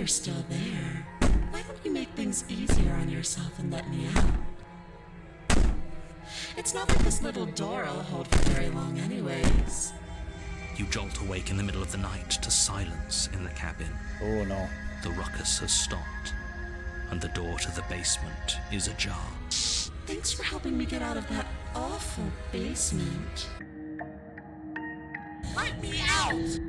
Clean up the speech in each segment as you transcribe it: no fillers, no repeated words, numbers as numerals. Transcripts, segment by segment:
you're still there, why don't you make things easier on yourself and let me out? It's not like this little door I'll hold for very long anyways. You jolt awake in the middle of the night to silence in the cabin. Oh no. The ruckus has stopped, and the door to the basement is ajar. Thanks for helping me get out of that awful basement. Let me out!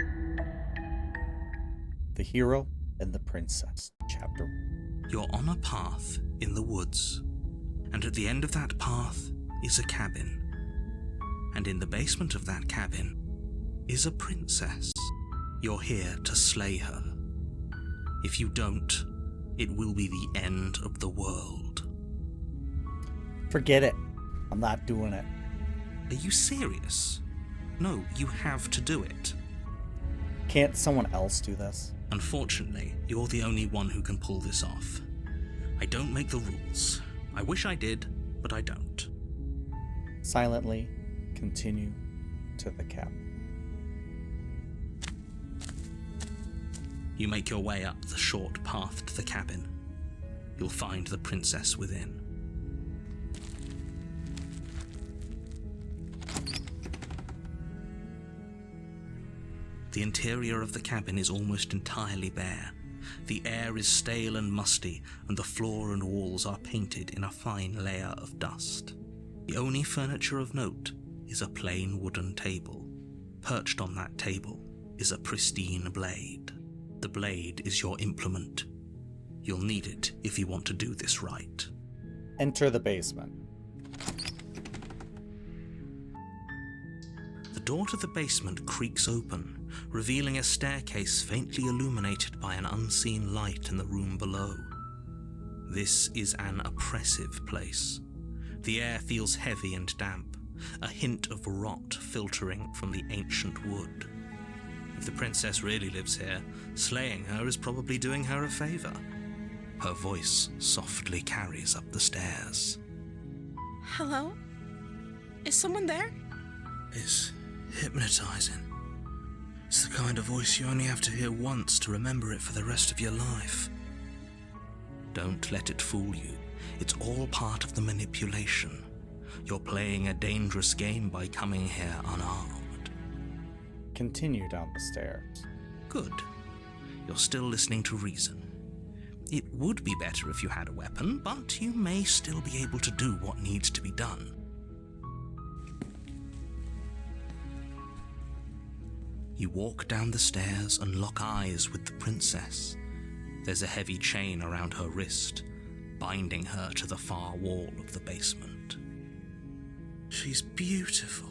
The Hero and the Princess, Chapter 1. You're on a path in the woods, and at the end of that path is a cabin. And in the basement of that cabin is a princess. You're here to slay her. If you don't, it will be the end of the world. Forget it. I'm not doing it. Are you serious? No, you have to do it. Can't someone else do this? Unfortunately, you're the only one who can pull this off. I don't make the rules. I wish I did, but I don't. Silently continue to the cabin. You make your way up the short path to the cabin. You'll find the princess within. The interior of the cabin is almost entirely bare. The air is stale and musty, and the floor and walls are painted in a fine layer of dust. The only furniture of note is a plain wooden table. Perched on that table is a pristine blade. The blade is your implement. You'll need it if you want to do this right. Enter the basement. The door to the basement creaks open, revealing a staircase faintly illuminated by an unseen light in the room below. This is an oppressive place. The air feels heavy and damp, a hint of rot filtering from the ancient wood. If the princess really lives here, slaying her is probably doing her a favor. Her voice softly carries up the stairs. Hello? Is someone there? It's hypnotizing. It's the kind of voice you only have to hear once to remember it for the rest of your life. Don't let it fool you. It's all part of the manipulation. You're playing a dangerous game by coming here unarmed. Continue down the stairs. Good. You're still listening to reason. It would be better if you had a weapon, but you may still be able to do what needs to be done. You walk down the stairs and lock eyes with the princess. There's a heavy chain around her wrist, binding her to the far wall of the basement. She's beautiful.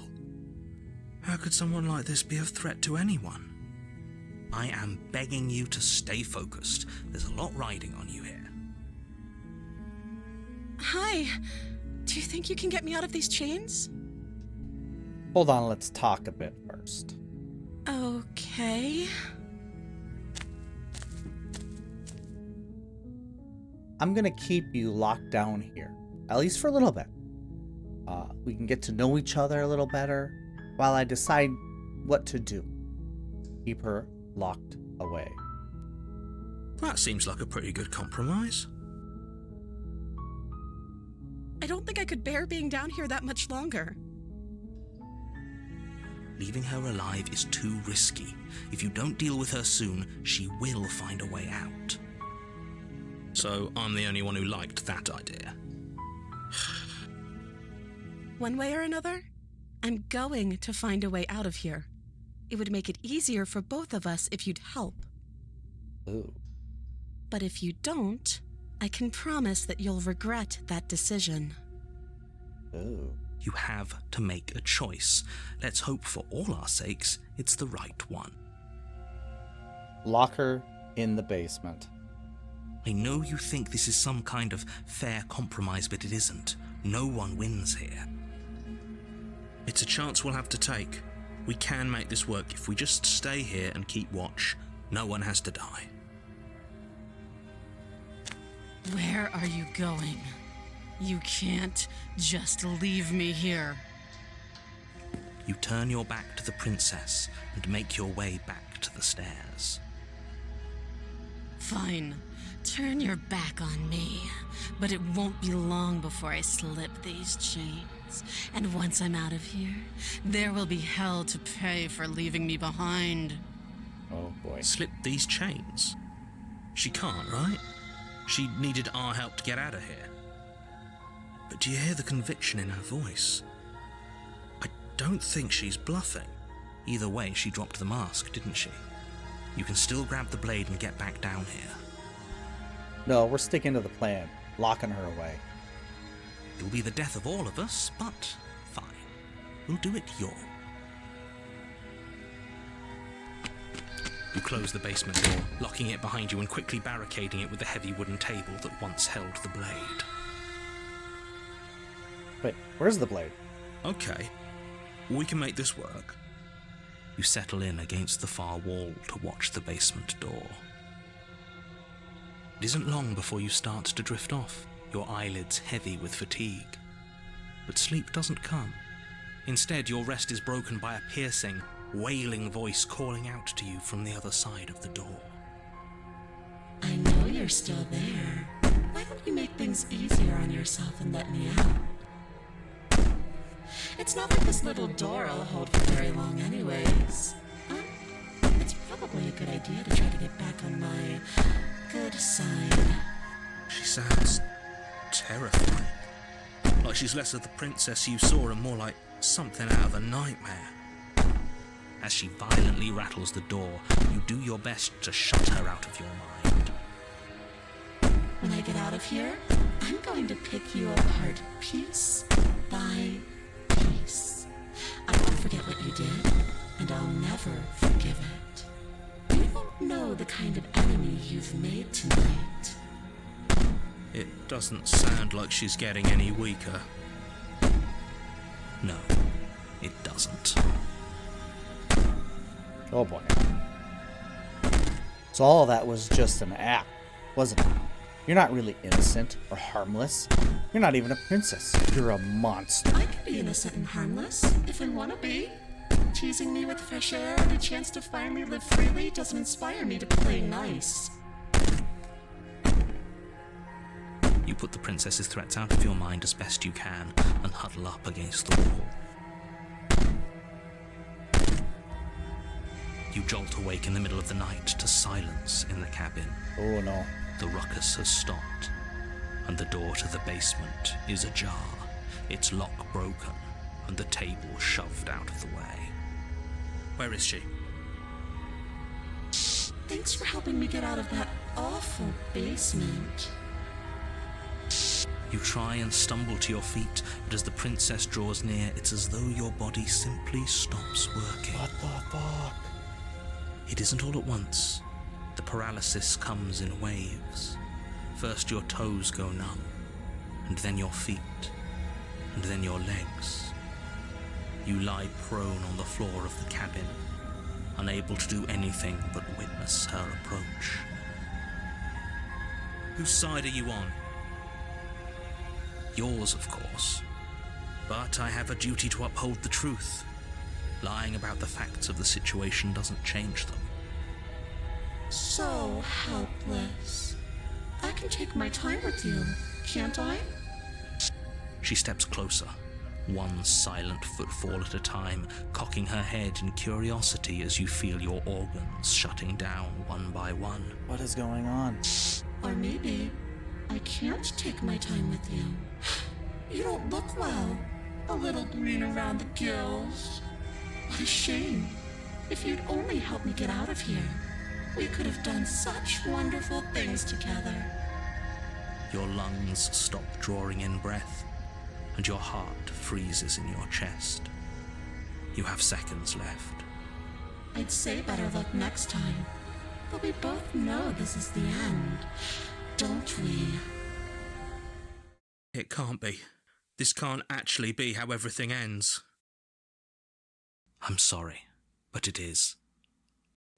How could someone like this be a threat to anyone? I am begging you to stay focused. There's a lot riding on you here. Hi. Do you think you can get me out of these chains? Hold on, let's talk a bit first. Okay. I'm gonna keep you locked down here, at least for a little bit. We can get to know each other a little better while I decide what to do. Keep her locked away. That seems like a pretty good compromise. I don't think I could bear being down here that much longer. Leaving her alive is too risky. If you don't deal with her soon, she will find a way out. So I'm the only one who liked that idea. One way or another, I'm going to find a way out of here. It would make it easier for both of us if you'd help. Ooh. But if you don't, I can promise that you'll regret that decision. Ooh. You have to make a choice. Let's hope for all our sakes it's the right one. Lock her in the basement. I know you think this is some kind of fair compromise, but it isn't. No one wins here. It's a chance we'll have to take. We can make this work if we just stay here and keep watch. No one has to die. Where are you going? You can't just leave me here. You turn your back to the princess and make your way back to the stairs. Fine. Turn your back on me. But it won't be long before I slip these chains. And once I'm out of here, there will be hell to pay for leaving me behind. Oh boy. Slip these chains? She can't, right? She needed our help to get out of here. But do you hear the conviction in her voice? I don't think she's bluffing. Either way, she dropped the mask, didn't she? You can still grab the blade and get back down here. No, we're sticking to the plan. Locking her away. It'll be the death of all of us, but fine. We'll do it your. You close the basement door, locking it behind you and quickly barricading it with the heavy wooden table that once held the blade. Wait, where's the blade? Okay, we can make this work. You settle in against the far wall to watch the basement door. It isn't long before you start to drift off, your eyelids heavy with fatigue. But sleep doesn't come. Instead, your rest is broken by a piercing, wailing voice calling out to you from the other side of the door. I know you're still there. Why don't you make things easier on yourself and let me out? It's not like this little door I'll hold for very long anyways. It's probably a good idea to try to get back on my good side. She sounds terrifying. Like she's less of the princess you saw and more like something out of a nightmare. As she violently rattles the door, you do your best to shut her out of your mind. When I get out of here, I'm going to pick you apart piece by piece. I won't forget what you did, and I'll never forgive it. You don't know the kind of enemy you've made tonight. It doesn't sound like she's getting any weaker. No, it doesn't. Oh boy. So all that was just an act, wasn't it? You're not really innocent or harmless. You're not even a princess. You're a monster. I can be innocent and harmless, if I want to be. Teasing me with fresh air and a chance to finally live freely doesn't inspire me to play nice. You put the princess's threats out of your mind as best you can and huddle up against the wall. You jolt awake in the middle of the night to silence in the cabin. Oh no. The ruckus has stopped, and the door to the basement is ajar, its lock broken, and the table shoved out of the way. Where is she? Thanks for helping me get out of that awful basement. You try and stumble to your feet, but as the princess draws near, it's as though your body simply stops working. What the fuck? It isn't all at once. The paralysis comes in waves. First your toes go numb, and then your feet, and then your legs. You lie prone on the floor of the cabin, unable to do anything but witness her approach. Whose side are you on? Yours, of course. But I have a duty to uphold the truth. Lying about the facts of the situation doesn't change them. So helpless. I can take my time with you, can't I? She steps closer, one silent footfall at a time, cocking her head in curiosity as you feel your organs shutting down one by one. What is going on? Or maybe I can't take my time with you. You don't look well. A little green around the gills. What a shame. If you'd only help me get out of here, we could have done such wonderful things together. Your lungs stop drawing in breath, and your heart freezes in your chest. You have seconds left. I'd say better luck next time, but we both know this is the end, don't we? It can't be. This can't actually be how everything ends. I'm sorry, but it is.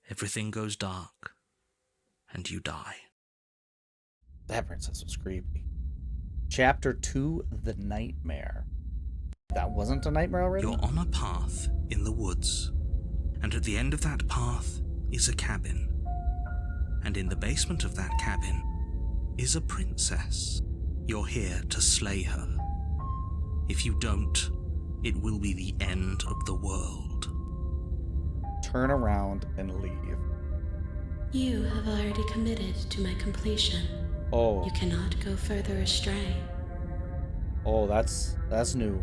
Everything goes dark, and you die. That princess was creepy. Chapter 2, The Nightmare. That wasn't a nightmare already? You're on a path in the woods, and at the end of that path is a cabin. And in the basement of that cabin is a princess. You're here to slay her. If you don't, it will be the end of the world. Turn around and leave. You have already committed to my completion. Oh, You cannot go further astray. oh, that's new.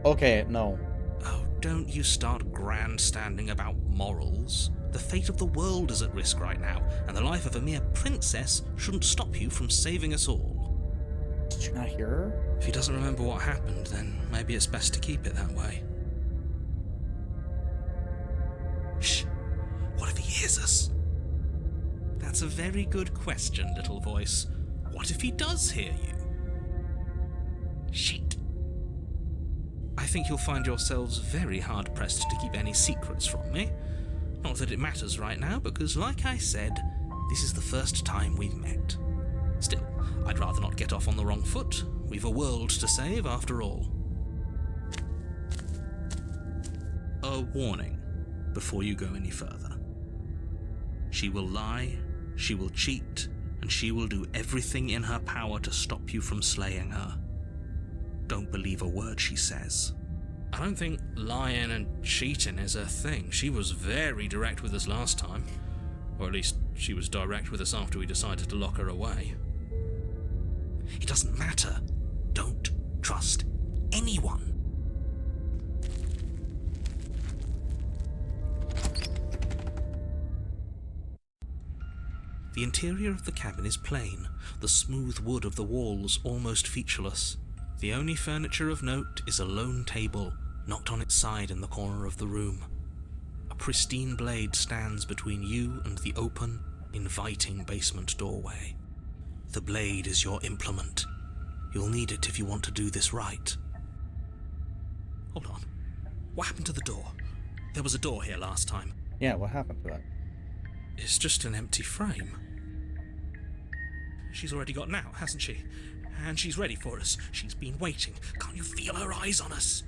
Okay, no. Oh, don't you start grandstanding about morals. The fate of the world is at risk right now, and the life of a mere princess shouldn't stop you from saving us all. Did you not hear her? If he doesn't remember what happened, then maybe it's best to keep it that way. Shh. What if he hears us? That's a very good question, little voice. What if he does hear you? Shit. I think you'll find yourselves very hard-pressed to keep any secrets from me. Not that it matters right now, because like I said, this is the first time we've met. Still, I'd rather not get off on the wrong foot. We've a world to save, after all. A warning before you go any further. She will lie, she will cheat, and she will do everything in her power to stop you from slaying her. Don't believe a word she says. I don't think lying and cheating is her thing. She was very direct with us last time. Or at least, she was direct with us after we decided to lock her away. It doesn't matter. Don't trust anyone. The interior of the cabin is plain, the smooth wood of the walls almost featureless. The only furniture of note is a lone table, knocked on its side in the corner of the room. A pristine blade stands between you and the open, inviting basement doorway. The blade is your implement. You'll need it if you want to do this right. Hold on. What happened to the door? There was a door here last time. Yeah, what happened to that? It's just an empty frame. She's already gotten out, hasn't she? And she's ready for us. She's been waiting. Can't you feel her eyes on us?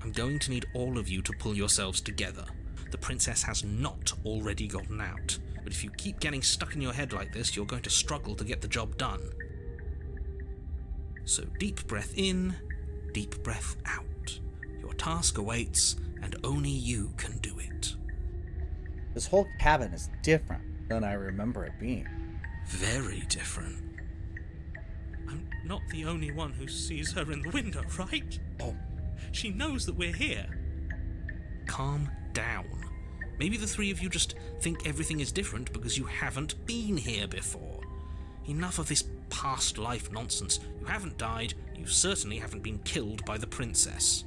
I'm going to need all of you to pull yourselves together. The princess has not already gotten out. But if you keep getting stuck in your head like this, you're going to struggle to get the job done. So deep breath in, deep breath out. Your task awaits, and only you can do it. This whole cabin is different than I remember it being. Very different. I'm not the only one who sees her in the window, right? Oh, She knows that we're here. Calm down. Maybe the three of you just think everything is different because you haven't been here before. Enough of this past life nonsense. You haven't died, you certainly haven't been killed by the princess.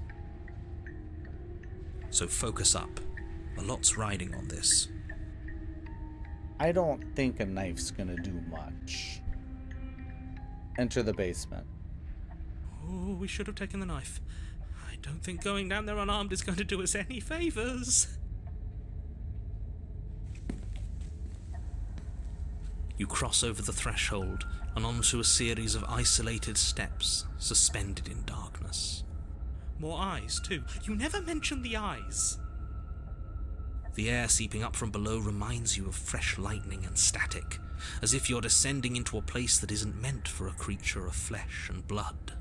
So focus up. A lot's riding on this. I don't think a knife's gonna do much. Enter the basement. Oh, we should have taken the knife. I don't think going down there unarmed is going to do us any favours. You cross over the threshold and onto a series of isolated steps, suspended in darkness. More eyes, too. You never mention the eyes. The air seeping up from below reminds you of fresh lightning and static, as if you're descending into a place that isn't meant for a creature of flesh and blood.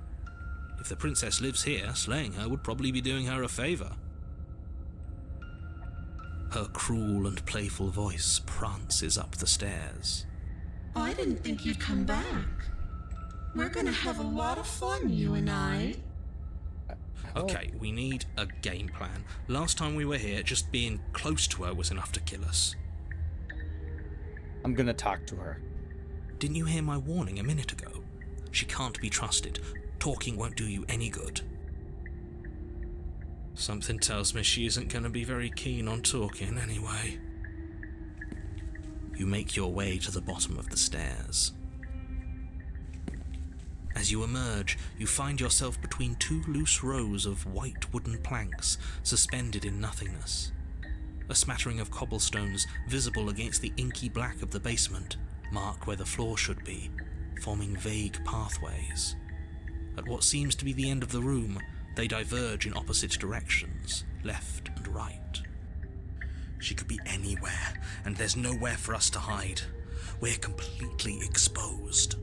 If the princess lives here, slaying her would probably be doing her a favour. Her cruel and playful voice prances up the stairs. I didn't think you'd come back. We're gonna have a lot of fun, you and I. Okay, we need a game plan. Last time we were here, just being close to her was enough to kill us. I'm gonna talk to her. Didn't you hear my warning a minute ago? She can't be trusted. Talking won't do you any good. Something tells me she isn't going to be very keen on talking anyway. You make your way to the bottom of the stairs. As you emerge, you find yourself between two loose rows of white wooden planks suspended in nothingness. A smattering of cobblestones, visible against the inky black of the basement, mark where the floor should be, forming vague pathways. At what seems to be the end of the room, they diverge in opposite directions, left and right. She could be anywhere, and there's nowhere for us to hide. We're completely exposed.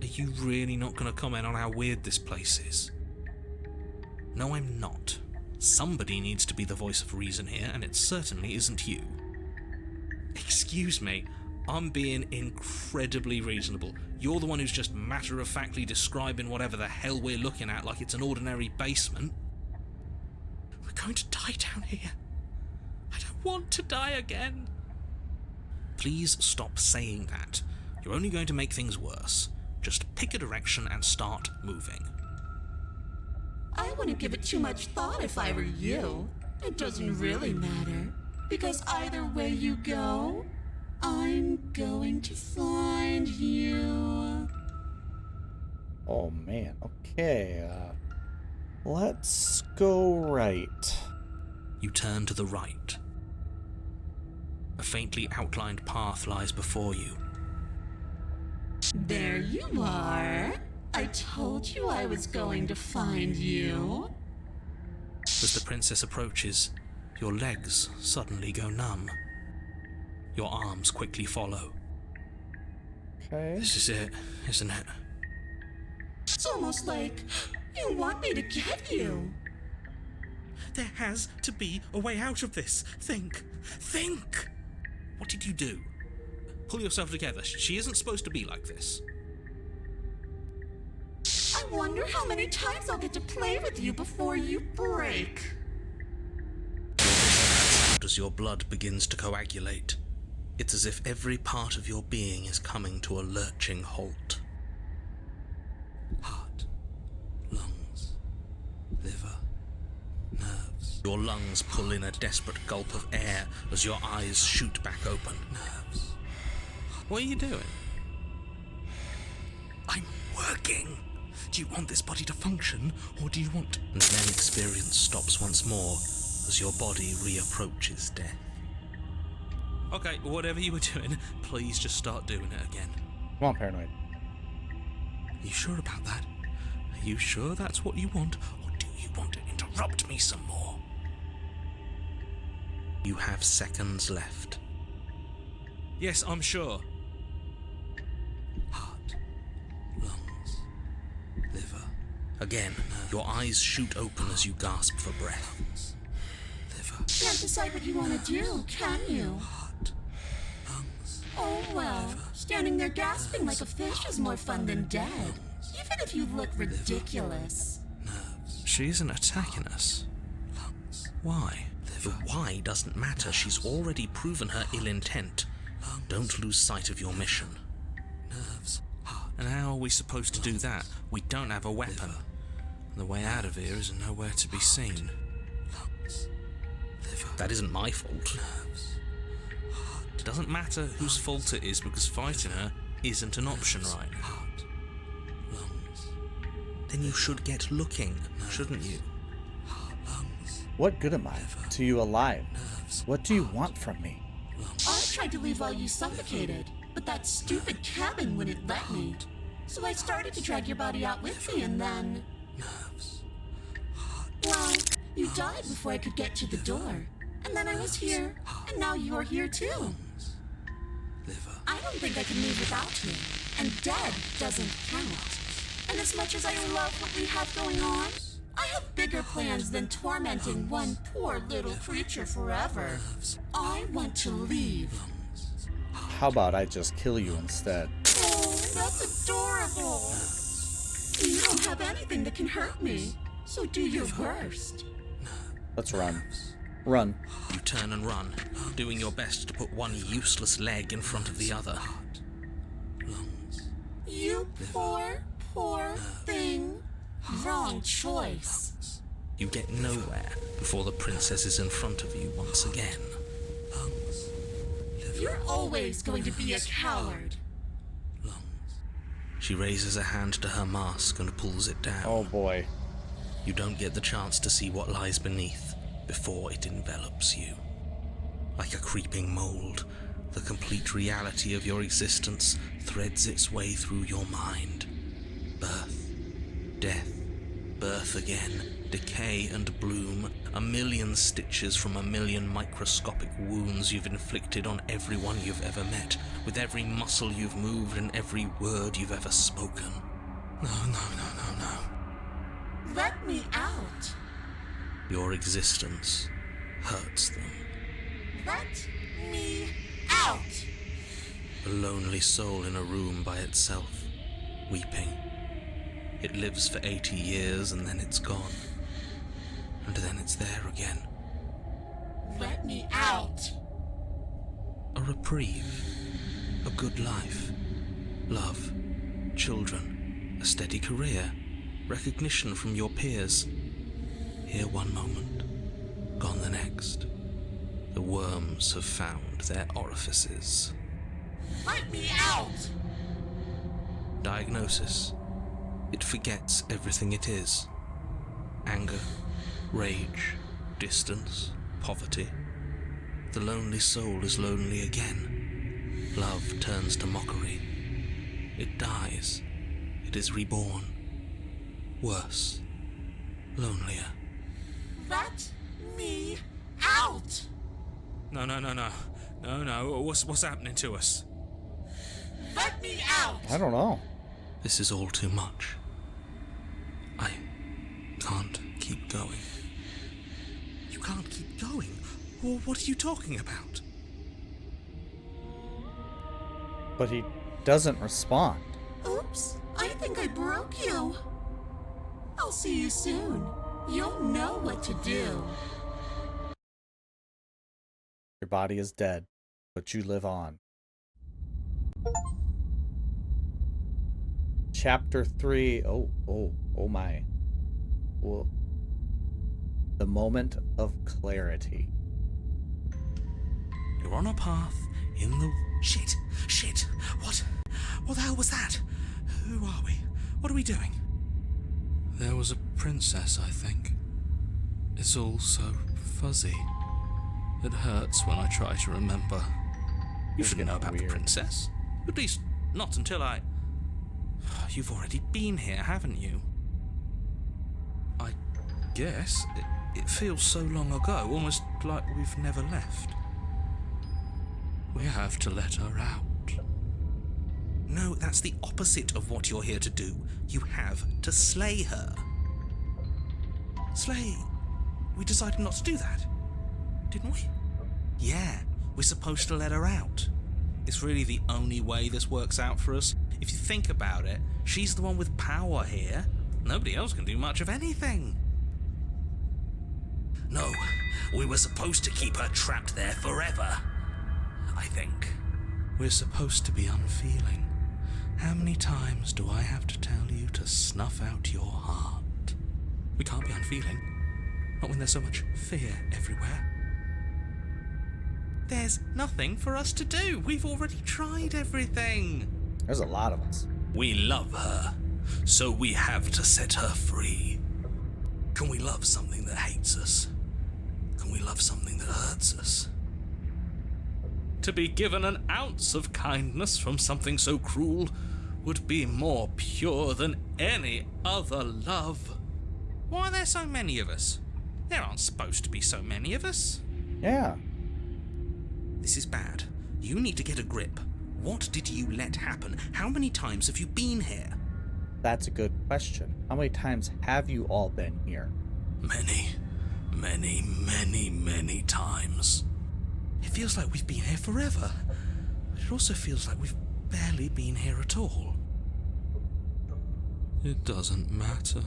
Are you really not going to comment on how weird this place is? No, I'm not. Somebody needs to be the voice of reason here, and it certainly isn't you. Excuse me, I'm being incredibly reasonable. You're the one who's just matter-of-factly describing whatever the hell we're looking at like it's an ordinary basement. We're going to die down here. I don't want to die again. Please stop saying that. You're only going to make things worse. Just pick a direction and start moving. I wouldn't give it too much thought if I were you. It doesn't really matter, because either way you go, I'm going to find you. Oh man, okay, let's go right. You turn to the right. A faintly outlined path lies before you. There you are. I told you I was going to find you. As the princess approaches, your legs suddenly go numb. Your arms quickly follow. Okay. This is it, isn't it? It's almost like you want me to get you. There has to be a way out of this. Think! Think! What did you do? Pull yourself together. She isn't supposed to be like this. I wonder how many times I'll get to play with you before you break. As your blood begins to coagulate, it's as if every part of your being is coming to a lurching halt. Heart, lungs, liver, nerves. Your lungs pull in a desperate gulp of air as your eyes shoot back open. Nerves. What are you doing? I'm working. Do you want this body to function, or do you want... And then experience stops once more as your body reapproaches death. Okay, whatever you were doing, please just start doing it again. Come on, Paranoid. Are you sure about that? Are you sure that's what you want, or do you want to interrupt me some more? You have seconds left. Yes, I'm sure. Heart, lungs, liver. Again, your eyes shoot open as you gasp for breath. Liver. Can't decide what you want to do, can you? Heart, lungs. Oh well, standing there gasping like a fish is more fun than dead. Even if you look ridiculous. Nerves. She isn't attacking us. Lungs. Why? The why doesn't matter. She's already proven her ill intent. Don't lose sight of your mission. Nerves. And how are we supposed to do that? We don't have a weapon. The way out of here is nowhere to be seen. That isn't my fault. It doesn't matter whose fault it is, because fighting her isn't an option, right? Then you should get looking, shouldn't you? What good am I to you alive? What do you want from me? I tried to leave while you suffocated, but that stupid cabin wouldn't let me. So I started to drag your body out with me, and then... Well, you died before I could get to the door. And then I was here, and now you're here too. I don't think I can leave without you, and dead doesn't count. And as much as I love what we have going on, I have bigger plans than tormenting one poor little creature forever. I want to leave. How about I just kill you instead? Oh, that's adorable. You don't have anything that can hurt me, so do your worst. Let's run. Run. You turn and run, doing your best to put one useless leg in front of the other. You poor, poor thing. Wrong choice. You get nowhere before the princess is in front of you once again. You're always going to be a coward. She raises a hand to her mask and pulls it down. Oh boy. You don't get the chance to see what lies beneath before it envelops you. Like a creeping mold, the complete reality of your existence threads its way through your mind. Birth, death, birth again, decay and bloom, a million stitches from a million microscopic wounds you've inflicted on everyone you've ever met, with every muscle you've moved and every word you've ever spoken. No. Let me out! Your existence hurts them. Let me out! A lonely soul in a room by itself, weeping. It lives for 80 years and then it's gone. And then it's there again. Let me out! A reprieve. A good life. Love. Children. A steady career. Recognition from your peers. Here one moment. Gone the next. The worms have found their orifices. Let me out! Diagnosis. It forgets everything it is. Anger, rage, distance, poverty. The lonely soul is lonely again. Love turns to mockery. It dies. It is reborn. Worse. Lonelier. Let me out! No. What's happening to us? Let me out! I don't know. This is all too much. I can't keep going. You can't keep going? Well, what are you talking about? But he doesn't respond. Oops, I think I broke you. I'll see you soon. You'll know what to do. Your body is dead, but you live on. Chapter 3. Oh my. Well, the moment of clarity. You're on a path in the... Shit! What the hell was that? Who are we? What are we doing? There was a princess, I think. It's all so fuzzy. It hurts when I try to remember. You should know about the princess. At least, not until I... You've already been here, haven't you? I guess. It feels so long ago, almost like we've never left. We have to let her out. No, that's the opposite of what you're here to do. You have to slay her. Slay? We decided not to do that, didn't we? Yeah, we're supposed to let her out. It's really the only way this works out for us. If you think about it, she's the one with power here. Nobody else can do much of anything. No, we were supposed to keep her trapped there forever. I think. We're supposed to be unfeeling. How many times do I have to tell you to snuff out your heart? We can't be unfeeling. Not when there's so much fear everywhere. There's nothing for us to do. We've already tried everything. There's a lot of us. We love her, so we have to set her free. Can we love something that hates us? Can we love something that hurts us? To be given an ounce of kindness from something so cruel would be more pure than any other love. Why are there so many of us? There aren't supposed to be so many of us. Yeah. This is bad. You need to get a grip. What did you let happen? How many times have you been here? That's a good question. How many times have you all been here? Many times. It feels like we've been here forever, but it also feels like we've barely been here at all. It doesn't matter.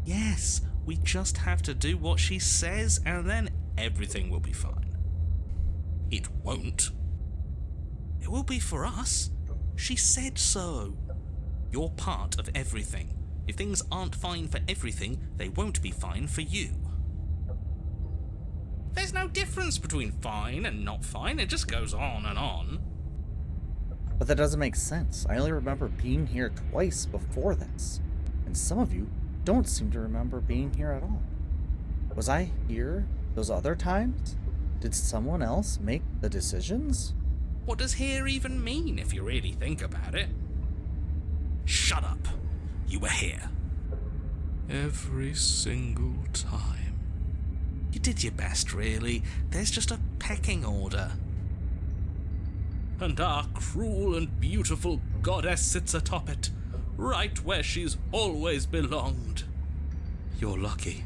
Yes, we just have to do what she says and then everything will be fine. It won't. It will be for us. She said so. You're part of everything. If things aren't fine for everything, they won't be fine for you. There's no difference between fine and not fine. It just goes on and on. But that doesn't make sense. I only remember being here twice before this. And some of you don't seem to remember being here at all. Was I here those other times? Did someone else make the decisions? What does here even mean if you really think about it? Shut up. You were here. Every single time. You did your best, really. There's just a pecking order. And our cruel and beautiful goddess sits atop it, right where she's always belonged. You're lucky.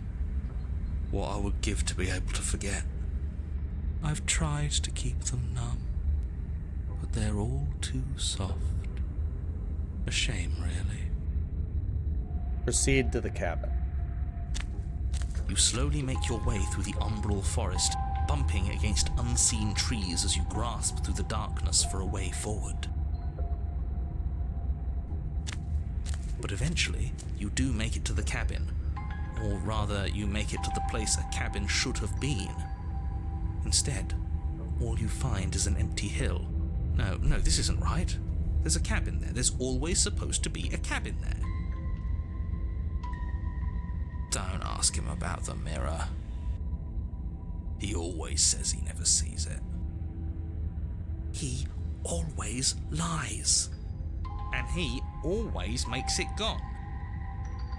What I would give to be able to forget. I've tried to keep them numb, but they're all too soft. A shame, really. Proceed to the cabin. You slowly make your way through the umbral forest, bumping against unseen trees as you grasp through the darkness for a way forward. But eventually, you do make it to the cabin. Or rather, you make it to the place a cabin should have been. Instead, all you find is an empty hill. No, this isn't right. There's a cabin there. There's always supposed to be a cabin there. Don't ask him about the mirror. He always says he never sees it. He always lies. And he always makes it gone.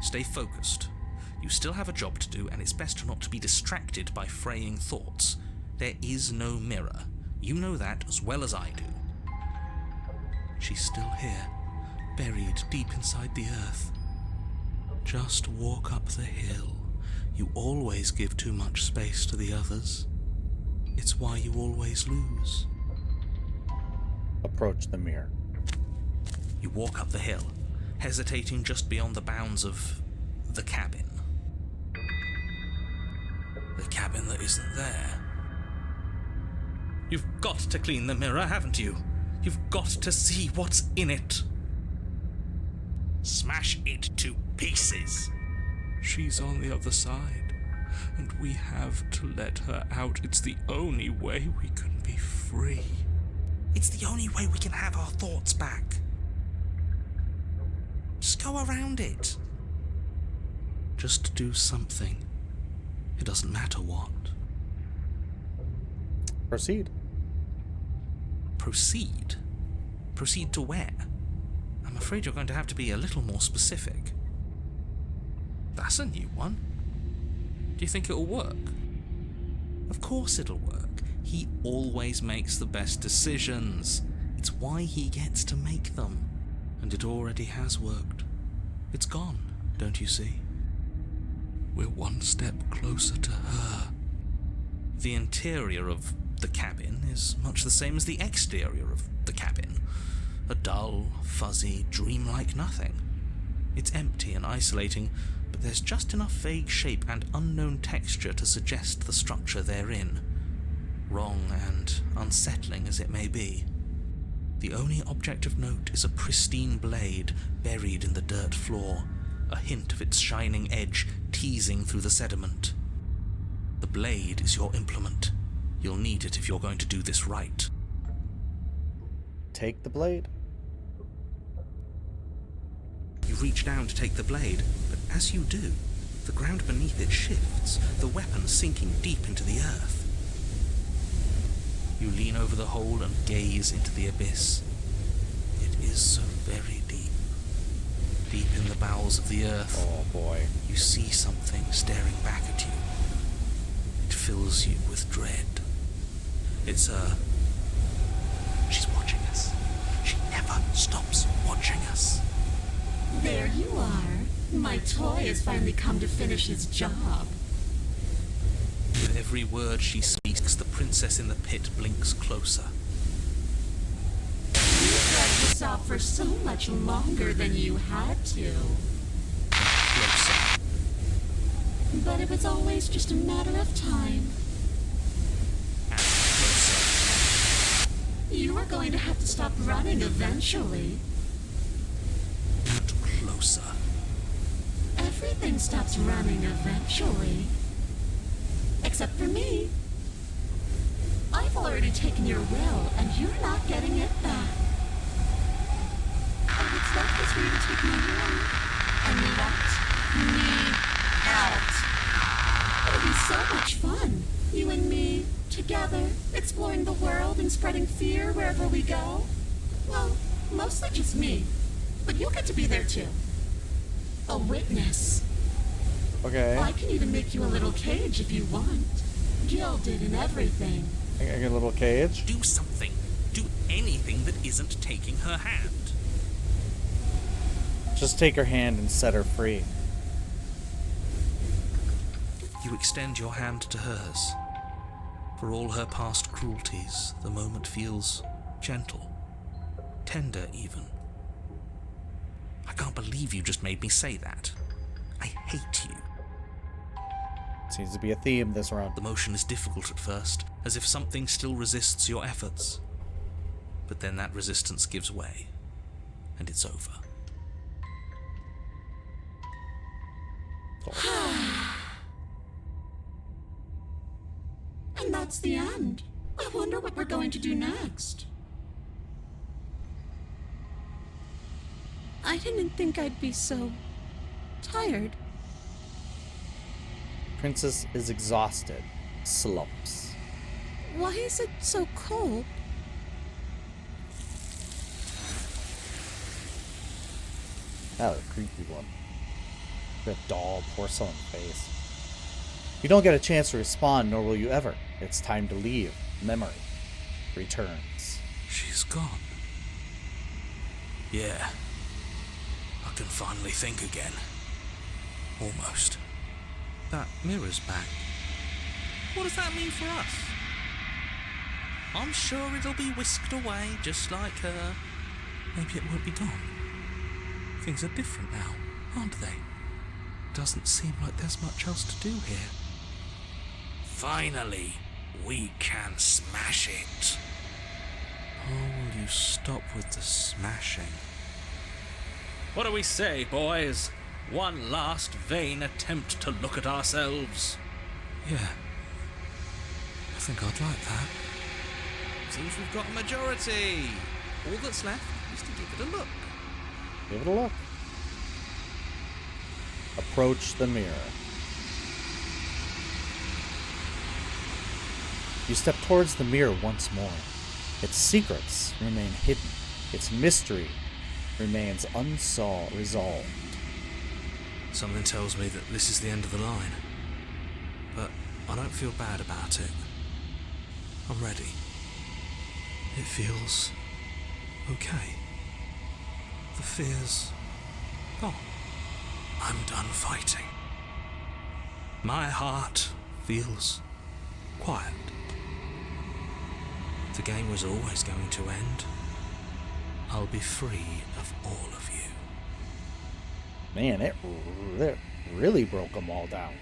Stay focused. You still have a job to do, and it's best not to be distracted by fraying thoughts. There is no mirror. You know that as well as I do. She's still here, buried deep inside the earth. Just walk up the hill. You always give too much space to the others. It's why you always lose. Approach the mirror. You walk up the hill, hesitating just beyond the bounds of the cabin. The cabin that isn't there. You've got to clean the mirror, haven't you? You've got to see what's in it. Smash it to pieces. She's on the other side, and we have to let her out. It's the only way we can be free. It's the only way we can have our thoughts back. Just go around it. Just do something. It doesn't matter what. Proceed. Proceed? Proceed to where? I'm afraid you're going to have to be a little more specific. That's a new one. Do you think it'll work? Of course it'll work. He always makes the best decisions. It's why he gets to make them. And it already has worked. It's gone, don't you see? We're one step closer to her. The interior of the cabin is much the same as the exterior of the cabin. A dull, fuzzy, dreamlike nothing. It's empty and isolating, but there's just enough vague shape and unknown texture to suggest the structure therein, wrong and unsettling as it may be. The only object of note is a pristine blade buried in the dirt floor, a hint of its shining edge teasing through the sediment. The blade is your implement. You'll need it if you're going to do this right. Take the blade. You reach down to take the blade, but as you do, the ground beneath it shifts, the weapon sinking deep into the earth. You lean over the hole and gaze into the abyss. It is so very deep. Deep in the bowels of the earth. Oh boy. You see something staring back at you. It fills you with dread. It's her. She's watching us. She never stops watching us. There you are. My toy has finally come to finish his job. With every word she speaks, the princess in the pit blinks closer. You dragged this out for so much longer than you had to. Closer. But it was always just a matter of time. And closer. You are going to have to stop running eventually. And closer. Everything stops running eventually. Except for me. I've already taken your will, and you're not getting it back. All that's left is for you to take my will and let me out. It'll be so much fun, you and me, together, exploring the world and spreading fear wherever we go. Well, mostly just me, but you'll get to be there too. A witness. Okay. I can even make you a little cage if you want. Gilded and everything. I get a little cage. Do something. Do anything that isn't taking her hand. Just take her hand and set her free. You extend your hand to hers. For all her past cruelties, the moment feels gentle, tender even. I can't believe you just made me say that. I hate you. Seems to be a theme this round. The motion is difficult at first, as if something still resists your efforts. But then that resistance gives way, and it's over. And that's the end. I wonder what we're going to do next. I didn't think I'd be so tired. Princess is exhausted. Slumps. Why is it so cold? That was a creepy one. That doll porcelain face. You don't get a chance to respond, nor will you ever. It's time to leave. Memory returns. She's gone. Yeah. I can finally think again. Almost. That mirror's back. What does that mean for us? I'm sure it'll be whisked away, just like her. Maybe it won't be gone. Things are different now, aren't they? Doesn't seem like there's much else to do here. Finally, we can smash it. Oh, will you stop with the smashing? What do we say, boys? One last vain attempt to look at ourselves. Yeah. I think I'd like that. Seems we've got a majority. All that's left is to give it a look. Give it a look. Approach the mirror. You step towards the mirror once more. Its secrets remain hidden. Its mystery remains resolved. Something tells me that this is the end of the line. But I don't feel bad about it. I'm ready. It feels okay. The fear's gone. I'm done fighting. My heart feels quiet. The game was always going to end. I'll be free of all of you. Man, it really broke them all down.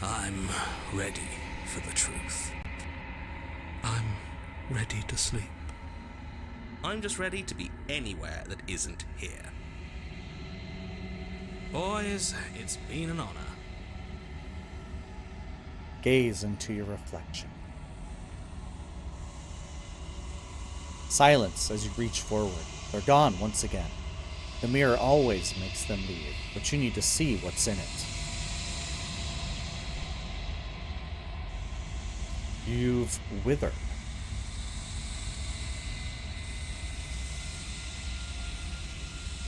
I'm ready for the truth. I'm ready to sleep. I'm just ready to be anywhere that isn't here. Boys, it's been an honor. Gaze into your reflection. Silence as you reach forward. They're gone once again. The mirror always makes them leave, but you need to see what's in it. You've withered.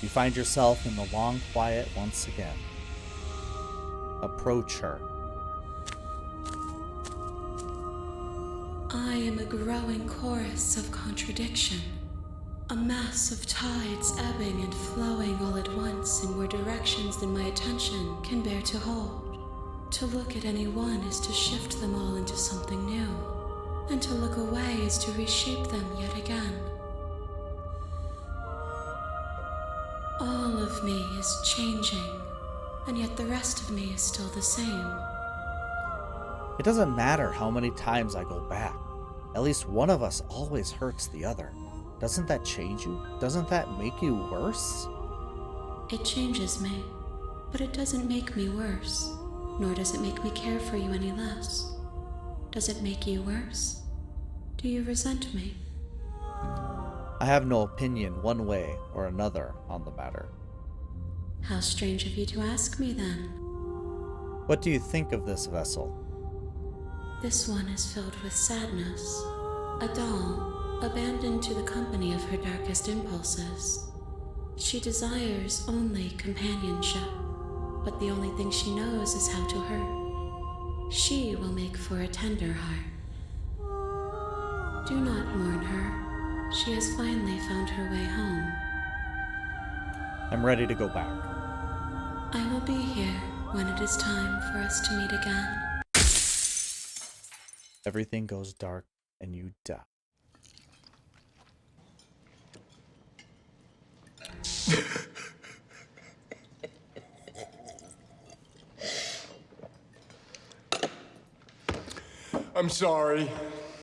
You find yourself in the long quiet once again. Approach her. I am a growing chorus of contradiction. A mass of tides ebbing and flowing all at once in more directions than my attention can bear to hold. To look at any one is to shift them all into something new, and to look away is to reshape them yet again. All of me is changing, and yet the rest of me is still the same. It doesn't matter how many times I go back. At least one of us always hurts the other. Doesn't that change you? Doesn't that make you worse? It changes me, but it doesn't make me worse, nor does it make me care for you any less. Does it make you worse? Do you resent me? I have no opinion one way or another on the matter. How strange of you to ask me then. What do you think of this vessel? This one is filled with sadness. A doll, abandoned to the company of her darkest impulses. She desires only companionship. but the only thing she knows is how to hurt. She will make for a tender heart. Do not mourn her. She has finally found her way home. I'm ready to go back. I will be here when it is time for us to meet again. Everything goes dark and you die. I'm sorry.